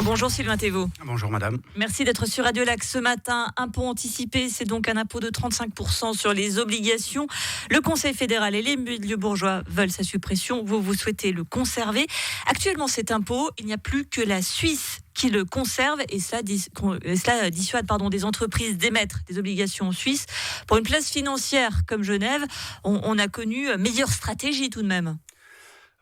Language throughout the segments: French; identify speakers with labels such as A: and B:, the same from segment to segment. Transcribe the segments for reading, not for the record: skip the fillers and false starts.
A: Bonjour Sylvain Thévaux.
B: Bonjour madame.
A: Merci d'être sur Radio Lac ce matin. Impôt anticipé, c'est donc un impôt de 35% sur les obligations. Le Conseil fédéral et les milieux bourgeois veulent sa suppression. Vous souhaitez le conserver. Actuellement, cet impôt, il n'y a plus que la Suisse qui le conserve et cela dissuade des entreprises d'émettre des obligations en Suisse. Pour une place financière comme Genève, on a connu meilleure stratégie tout de même.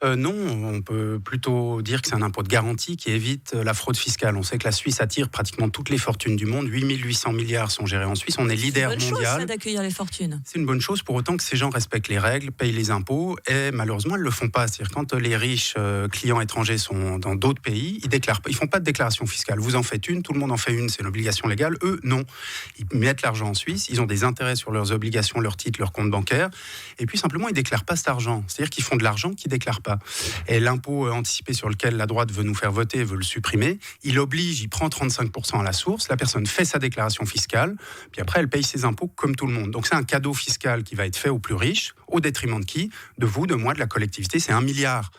B: Non, on peut plutôt dire que c'est un impôt de garantie qui évite la fraude fiscale. On sait que la Suisse attire pratiquement toutes les fortunes du monde. 8 800 milliards sont gérés en Suisse. On est leader mondial.
A: C'est une bonne chose, ça, d'accueillir les fortunes.
B: C'est une bonne chose pour autant que ces gens respectent les règles, payent les impôts et malheureusement, ils ne le font pas. C'est-à-dire quand les riches clients étrangers sont dans d'autres pays, ils font pas de déclaration fiscale. Vous en faites une, tout le monde en fait une, c'est une obligation légale. Eux, non. Ils mettent l'argent en Suisse, ils ont des intérêts sur leurs obligations, leurs titres, leurs comptes bancaires et puis simplement, ils ne déclarent pas cet argent. C'est-à-dire qu'ils font de l'argent qu'ils ne déclarent pas. Et l'impôt anticipé sur lequel la droite veut nous faire voter, veut le supprimer, il prend 35% à la source, la personne fait sa déclaration fiscale, puis après elle paye ses impôts comme tout le monde. Donc c'est un cadeau fiscal qui va être fait aux plus riches, au détriment de qui ? De vous, de moi, de la collectivité. C'est 1 milliard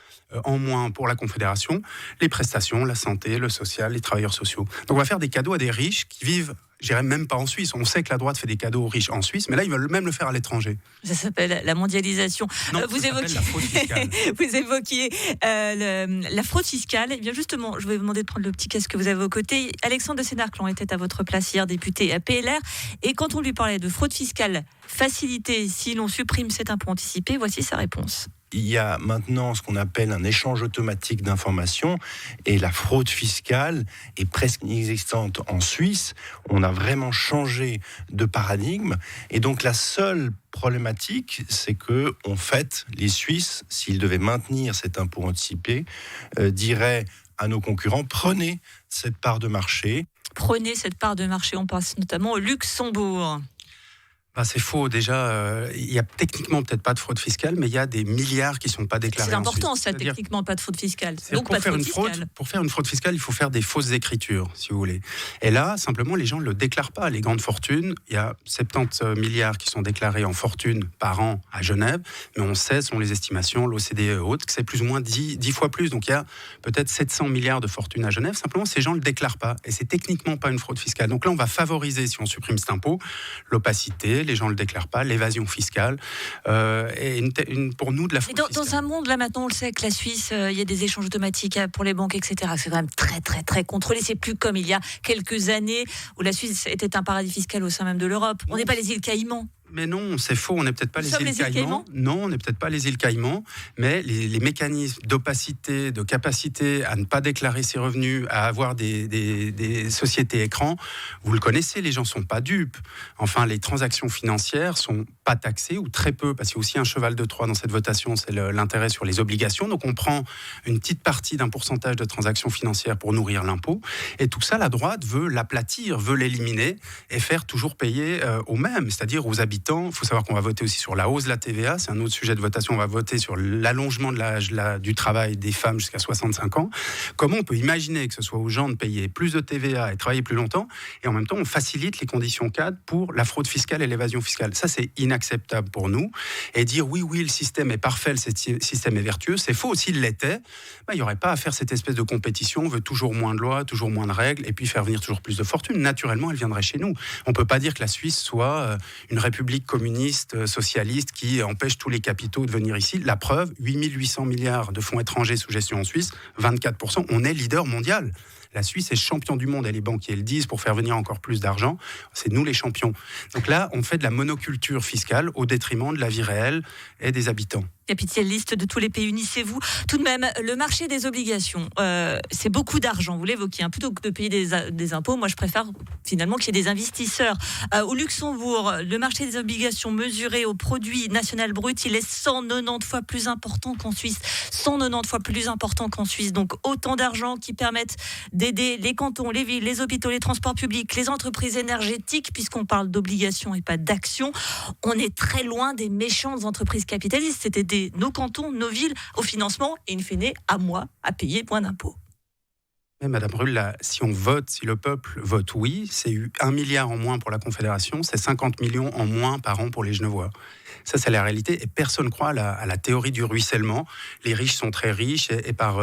B: en moins pour la Confédération, les prestations, la santé, le social, les travailleurs sociaux. Donc on va faire des cadeaux à des riches qui vivent, je dirais même pas en Suisse. On sait que la droite fait des cadeaux aux riches en Suisse, mais là, ils veulent même le faire à l'étranger.
A: Ça s'appelle la mondialisation.
B: Non, ça s'appelle la fraude fiscale.
A: Vous évoquiez la fraude fiscale. Eh bien justement, je vais vous demander de prendre le petit casque que vous avez aux côtés. Alexandre de Sénarclan était à votre place hier, député à PLR. Et quand on lui parlait de fraude fiscale facilitée, si l'on supprime cet impôt anticipé, voici sa réponse.
C: Il y a maintenant ce qu'on appelle un échange automatique d'informations et la fraude fiscale est presque inexistante en Suisse. On a vraiment changé de paradigme et donc la seule problématique, c'est que en fait, les Suisses, s'ils devaient maintenir cet impôt anticipé, diraient à nos concurrents, prenez cette part de marché.
A: Prenez cette part de marché, on passe notamment au Luxembourg.
B: C'est faux. Déjà, il y a techniquement peut-être pas de fraude fiscale, mais il y a des milliards qui ne sont pas déclarés.
A: C'est important,
B: en Suisse.
A: ça, techniquement, pas de fraude fiscale. Donc,
B: pour faire une fraude fiscale, il faut faire des fausses écritures, si vous voulez. Et là, simplement, les gens ne le déclarent pas. Les grandes fortunes, il y a 70 milliards qui sont déclarés en fortune par an à Genève, mais on sait, selon les estimations, l'OCDE et autres, que c'est plus ou moins 10 fois plus. Donc, il y a peut-être 700 milliards de fortunes à Genève. Simplement, ces gens ne le déclarent pas. Et c'est techniquement pas une fraude fiscale. Donc là, on va favoriser, si on supprime cet impôt, l'opacité, les gens ne le déclarent pas, l'évasion fiscale, et pour nous de la fraude fiscale.
A: Dans un monde, là maintenant, on le sait que la Suisse, il y a des échanges automatiques pour les banques, etc. C'est quand même très, très, très contrôlé. C'est plus comme il y a quelques années où la Suisse était un paradis fiscal au sein même de l'Europe. On n'est pas les îles Caïmans.
B: Mais non, c'est faux, on n'est peut-être pas les îles Caïmans. Non, on n'est peut-être pas les îles Caïmans, mais les mécanismes d'opacité, de capacité à ne pas déclarer ses revenus, à avoir des sociétés écrans, vous le connaissez, les gens ne sont pas dupes. Enfin, les transactions financières ne sont pas taxées, ou très peu, parce qu'il y a aussi un cheval de Troie dans cette votation, c'est l'intérêt sur les obligations. Donc on prend une petite partie d'un pourcentage de transactions financières pour nourrir l'impôt, et tout ça, la droite veut l'aplatir, veut l'éliminer, et faire toujours payer aux mêmes, c'est-à-dire aux habitants. Il faut savoir qu'on va voter aussi sur la hausse de la TVA, c'est un autre sujet de votation. On va voter sur l'allongement de l'âge du travail des femmes jusqu'à 65 ans. Comment on peut imaginer que ce soit aux gens de payer plus de TVA et travailler plus longtemps, et en même temps on facilite les conditions cadres pour la fraude fiscale et l'évasion fiscale. Ça, c'est inacceptable pour nous. Et dire oui, le système est parfait, le système est vertueux, c'est faux. S'il l'était, il n'y aurait pas à faire cette espèce de compétition. On veut toujours moins de lois, toujours moins de règles, et puis faire venir toujours plus de fortune. Naturellement, elle viendrait chez nous. On ne peut pas dire que la Suisse soit une république communiste, socialiste, qui empêche tous les capitaux de venir ici. La preuve, 8 800 milliards de fonds étrangers sous gestion en Suisse, 24%, on est leader mondial. La Suisse est champion du monde, et les banquiers le disent, pour faire venir encore plus d'argent. C'est nous les champions. Donc là, on fait de la monoculture fiscale au détriment de la vie réelle et des habitants.
A: Capitaliste de tous les pays, unissez-vous. Tout de même, le marché des obligations, c'est beaucoup d'argent, vous l'évoquiez. Plutôt que de payer des impôts, moi je préfère finalement qu'il y ait des investisseurs. Au Luxembourg, le marché des obligations mesuré au produit national brut, il est 190 fois plus important qu'en Suisse. 190 fois plus important qu'en Suisse. Donc autant d'argent qui permettent d'aider les cantons, les villes, les hôpitaux, les transports publics, les entreprises énergétiques, puisqu'on parle d'obligations et pas d'actions. On est très loin des méchantes entreprises capitalistes. C'était nos cantons, nos villes au financement et in fine à moi à payer moins d'impôts.
B: Mais Madame Rull, si on vote, si le peuple vote oui, c'est 1 milliard en moins pour la Confédération, c'est 50 millions en moins par an pour les Genevois. Ça, c'est la réalité. Et personne ne croit à la théorie du ruissellement. Les riches sont très riches et par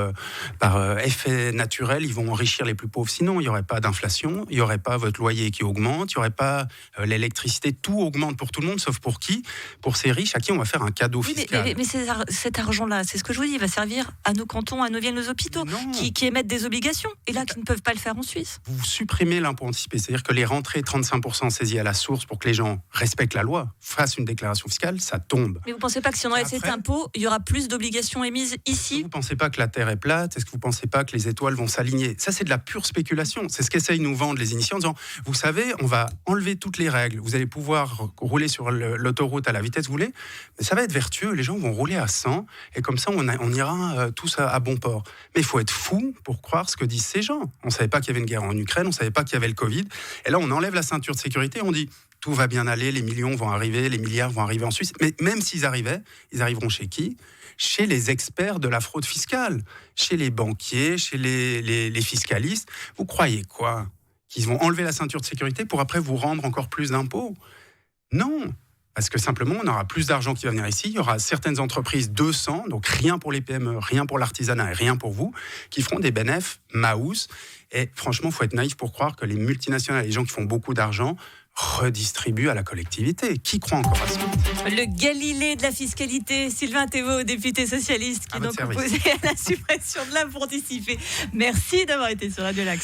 B: effet naturel, ils vont enrichir les plus pauvres. Sinon, il n'y aurait pas d'inflation, il n'y aurait pas votre loyer qui augmente, il n'y aurait pas l'électricité. Tout augmente pour tout le monde, sauf pour qui ? Pour ces riches à qui on va faire un cadeau fiscal.
A: Mais cet argent-là, c'est ce que je vous dis, il va servir à nos cantons, à nos villes, nos hôpitaux, qui émettent des obligations et là qui ne peuvent pas le faire en Suisse.
B: Vous supprimez l'impôt anticipé, c'est-à-dire que les rentrées 35% saisies à la source pour que les gens respectent la loi, fassent une déclaration fiscale, ça tombe.
A: Mais vous ne pensez pas que si on enlève cet impôt, il y aura plus d'obligations émises ici ?
B: Vous ne pensez pas que la Terre est plate ? Est-ce que vous ne pensez pas que les étoiles vont s'aligner ? Ça, c'est de la pure spéculation. C'est ce qu'essayent de nous vendre les initiés en disant, vous savez, on va enlever toutes les règles, vous allez pouvoir rouler sur l'autoroute à la vitesse que vous voulez, mais ça va être vertueux, les gens vont rouler à 100 et comme ça, on ira tous à bon port. Mais il faut être fou pour croire ce que disent ces gens. On ne savait pas qu'il y avait une guerre en Ukraine, on ne savait pas qu'il y avait le Covid. Et là, on enlève la ceinture de sécurité, on dit tout va bien aller, les millions vont arriver, les milliards vont arriver en Suisse. Mais même s'ils arrivaient, ils arriveront chez qui ? Chez les experts de la fraude fiscale, chez les banquiers, chez les fiscalistes. Vous croyez quoi ? Qu'ils vont enlever la ceinture de sécurité pour après vous rendre encore plus d'impôts ? Non ! Parce que simplement, on aura plus d'argent qui va venir ici. Il y aura certaines entreprises 200, donc rien pour les PME, rien pour l'artisanat et rien pour vous, qui feront des bénéfices maous. Et franchement, il faut être naïf pour croire que les multinationales, les gens qui font beaucoup d'argent, redistribuent à la collectivité. Qui croit encore à ça ?
A: Le Galilée de la fiscalité, Sylvain Thébault, député socialiste, qui est donc opposé à la suppression de l'impôt anticipé. Merci d'avoir été sur Radio Lac.